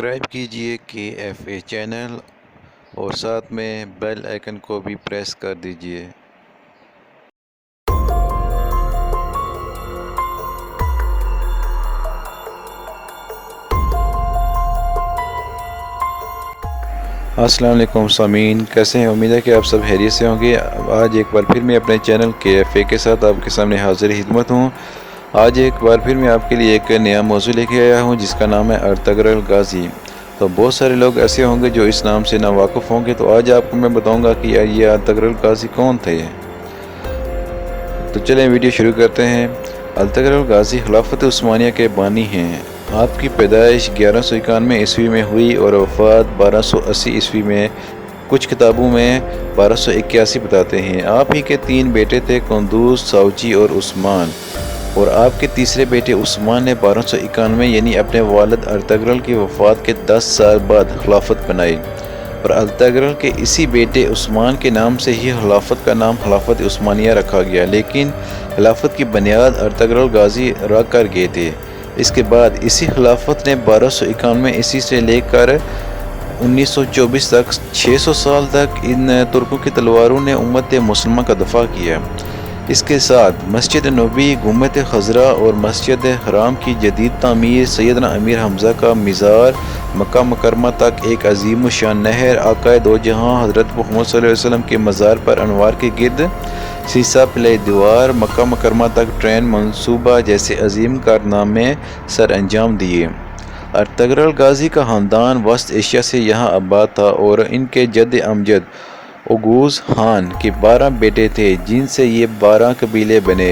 Subscribe کیجئے KFA channel اور ساتھ میں بیل آئیکن کو بھی پریس کر دیجئے۔ السلام علیکم سامعین، کیسے ہیں؟ امید ہے کہ آپ سب خیریت سے ہوں گے۔ آج ایک بار پھر میں اپنے چینل KFA کے ساتھ آپ کے سامنے حاضر خدمت ہوں۔ آج ایک بار پھر میں آپ کے لیے ایک نیا موضوع لے کے آیا ہوں جس کا نام ہے ارطغرل غازی۔ تو بہت سارے لوگ ایسے ہوں گے جو اس نام سے ناواقف ہوں گے، تو آج آپ کو میں بتاؤں گا کہ یہ ارطغرل غازی کون تھے۔ تو چلیں ویڈیو شروع کرتے ہیں۔ ارطغرل غازی خلافت عثمانیہ کے بانی ہیں۔ آپ کی پیدائش 1191 عیسوی میں ہوئی اور وفات 1280 عیسوی میں، کچھ کتابوں میں 1281 بتاتے ہیں۔ آپ ہی کے 3 بیٹے تھے، قندوز، ساوچی اور عثمان، اور آپ کے تیسرے بیٹے عثمان نے 1291 یعنی اپنے والد ارطغرل کی وفات کے 10 سال بعد خلافت بنائی، اور ارطغرل کے اسی بیٹے عثمان کے نام سے ہی خلافت کا نام خلافت عثمانیہ رکھا گیا، لیکن خلافت کی بنیاد ارطغرل غازی رکھ کر گئے تھے۔ اس کے بعد اسی خلافت نے 1291 عیسوی سے لے کر 1924 تک 600 سال تک ان ترکوں کی تلواروں نے امت مسلمہ کا دفاع کیا۔ اس کے ساتھ مسجد نبوی، گنبد خضرا اور مسجد حرام کی جدید تعمیر، سیدنا امیر حمزہ کا مزار، مکہ مکرمہ تک ایک عظیم الشان نہر، آقائے دو جہاں حضرت محمد صلی اللہ علیہ وسلم کے مزار پر انوار کے گرد سیسہ پلے دیوار، مکہ مکرمہ تک ٹرین منصوبہ جیسے عظیم کارنامے سر انجام دیے۔ ارطغرل غازی کا خاندان وسط ایشیا سے یہاں آباد تھا، اور ان کے جد امجد اوغوز خان کے 12 بیٹے تھے، جن سے یہ 12 قبیلے بنے،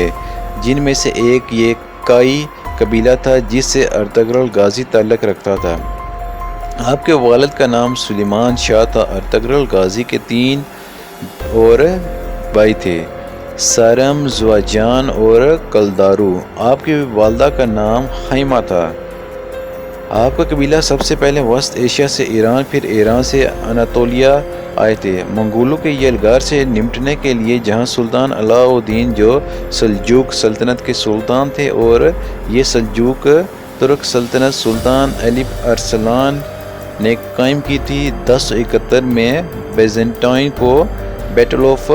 جن میں سے ایک یہ کائی قبیلہ تھا جس سے ارطغرل غازی تعلق رکھتا تھا۔ آپ کے والد کا نام سلیمان شاہ تھا۔ ارطغرل غازی کے 3 اور بھائی تھے، سارم، زواجان اور کلدارو۔ آپ کی والدہ کا نام خیمہ تھا۔ آپ کا قبیلہ سب سے پہلے وسط ایشیا سے ایران، پھر ایران سے اناطولیہ آئے تھے، منگولوں کے یلغار سے نمٹنے کے لیے، جہاں سلطان علاء الدین جو سلجوق سلطنت کے سلطان تھے، اور یہ سلجوق ترک سلطنت سلطان ایلپ ارسلان نے قائم کی تھی۔ 1071 میں بیزنٹائن کو بیٹل آف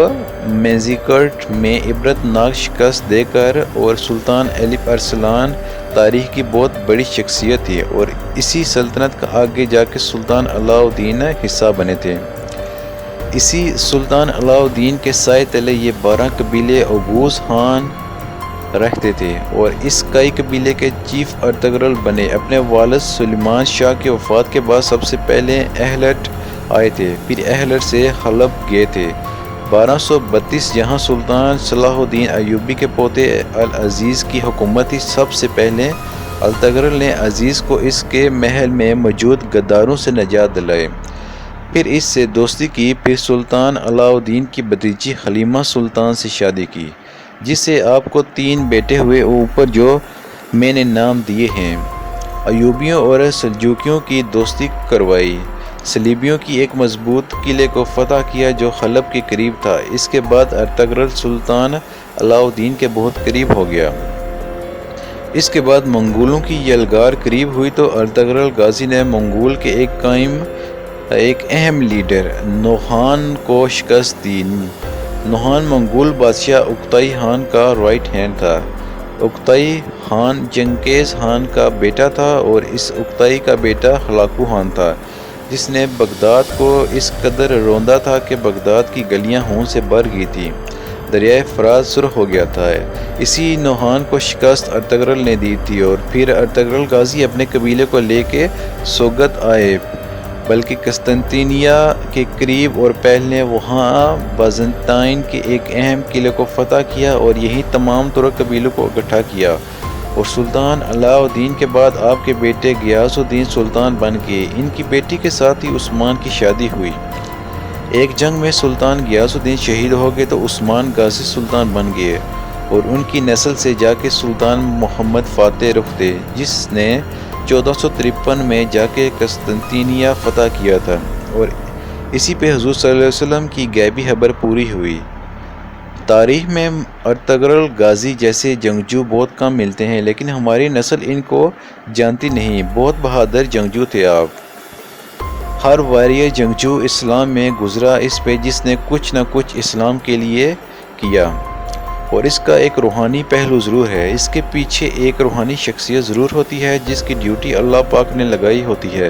مینزیکرٹ میں عبرت ناک شکست دے کر، اور سلطان ایلپ ارسلان تاریخ کی بہت بڑی شخصیت تھی، اور اسی سلطنت کا آگے جا کے سلطان علاء الدین حصہ بنے تھے۔ اسی سلطان علاء الدین کے سائے تلے یہ 12 قبیلے اوغوز خان رہتے تھے، اور اس کائی قبیلے کے چیف ارطغرل بنے۔ اپنے والد سلیمان شاہ کی وفات کے بعد سب سے پہلے ایہلٹ آئے تھے، پھر ایہلٹ سے حلب گئے تھے۔ 1232 جہاں سلطان صلاح الدین ایوبی کے پوتے العزیز کی حکومت تھی، سب سے پہلے ارطغرل نے عزیز کو اس کے محل میں موجود غداروں سے نجات دلائی، پھر اس سے دوستی کی، پھر سلطان علاء الدین کی بھتیجی حلیمہ سلطان سے شادی کی، جس سے آپ کو 3 بیٹے ہوئے، اوپر جو میں نے نام دیے ہیں۔ ایوبیوں اور سلجوقیوں کی دوستی کروائی، صلیبیوں کی ایک مضبوط قلعے کو فتح کیا جو حلب کے قریب تھا۔ اس کے بعد ارطغرل سلطان علاء الدین کے بہت قریب ہو گیا۔ اس کے بعد منگولوں کی یلغار قریب ہوئی تو ارطغرل غازی نے منگول کے ایک اہم لیڈر نوخان کو شکست دی۔ نوخان منگول بادشاہ اکتائی خان کا رائٹ ہینڈ تھا۔ اکتائی خان چنگیز خان کا بیٹا تھا، اور اس اکتائی کا بیٹا ہلاکو خان تھا، جس نے بغداد کو اس قدر روندا تھا کہ بغداد کی گلیاں خون سے بھر گئی تھیں، دریائے فرات سرخ ہو گیا تھا۔ اسی نوخان کو شکست ارطغرل نے دی تھی، اور پھر ارطغرل غازی اپنے قبیلے کو لے کے سوگت آئے، بلکہ قسطنطنیہ کے قریب، اور پہلے وہاں بیزنٹائن کے ایک اہم قلعے کو فتح کیا، اور یہیں تمام ترک قبیلوں کو اکٹھا کیا، اور سلطان علاء الدین کے بعد آپ کے بیٹے غیاث الدین سلطان بن گئے۔ ان کی بیٹی کے ساتھ ہی عثمان کی شادی ہوئی۔ ایک جنگ میں سلطان غیاث الدین شہید ہو گئے تو عثمان غازی سلطان بن گئے، اور ان کی نسل سے جا کے سلطان محمد فاتح رخ تھے، جس نے 1453 میں جا کے قسطنطنیہ فتح کیا تھا، اور اسی پہ حضور صلی اللہ علیہ وسلم کی غیبی خبر پوری ہوئی۔ تاریخ میں ارطغرل غازی جیسے جنگجو بہت کم ملتے ہیں، لیکن ہماری نسل ان کو جانتی نہیں۔ بہت بہادر جنگجو تھے آپ۔ ہر واریہ جنگجو اسلام میں گزرا اس پہ جس نے کچھ نہ کچھ اسلام کے لیے کیا، اور اس کا ایک روحانی پہلو ضرور ہے۔ اس کے پیچھے ایک روحانی شخصیت ضرور ہوتی ہے جس کی ڈیوٹی اللہ پاک نے لگائی ہوتی ہے۔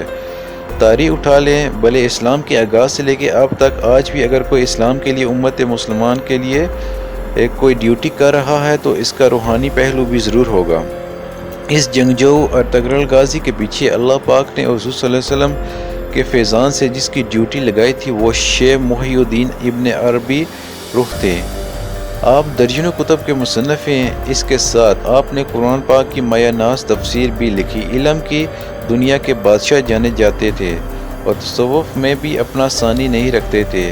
تاریخ اٹھا لیں، بھلے اسلام کے آغاز سے لے کے اب تک، آج بھی اگر کوئی اسلام کے لیے، امت مسلمان کے لیے کوئی ڈیوٹی کر رہا ہے تو اس کا روحانی پہلو بھی ضرور ہوگا۔ اس جنگجو ارطغرل غازی کے پیچھے اللہ پاک نے حضور صلی اللہ علیہ وسلم کے فیضان سے جس کی ڈیوٹی لگائی تھی وہ شیخ محی الدین ابن عربی روح تھے۔ آپ درجنوں کتب کے مصنف ہیں۔ اس کے ساتھ آپ نے قرآن پاک کی مایہ ناز تفسیر بھی لکھی۔ علم کی دنیا کے بادشاہ جانے جاتے تھے اور تصوف میں بھی اپنا ثانی نہیں رکھتے تھے۔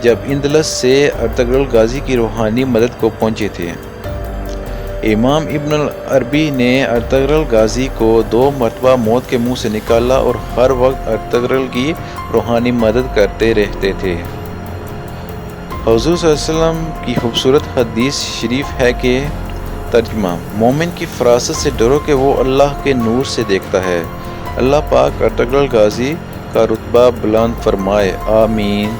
جب اندلس سے ارطغرل غازی کی روحانی مدد کو پہنچے تھے، امام ابن العربی نے ارطغرل غازی کو 2 مرتبہ موت کے منہ سے نکالا اور ہر وقت ارطغرل کی روحانی مدد کرتے رہتے تھے۔ حضور صلی اللہ علیہ وسلم کی خوبصورت حدیث شریف ہے کہ ترجمہ: مومن کی فراست سے ڈرو کہ وہ اللہ کے نور سے دیکھتا ہے۔ اللہ پاک ارطغرل غازی کا رتبہ بلند فرمائے، آمین۔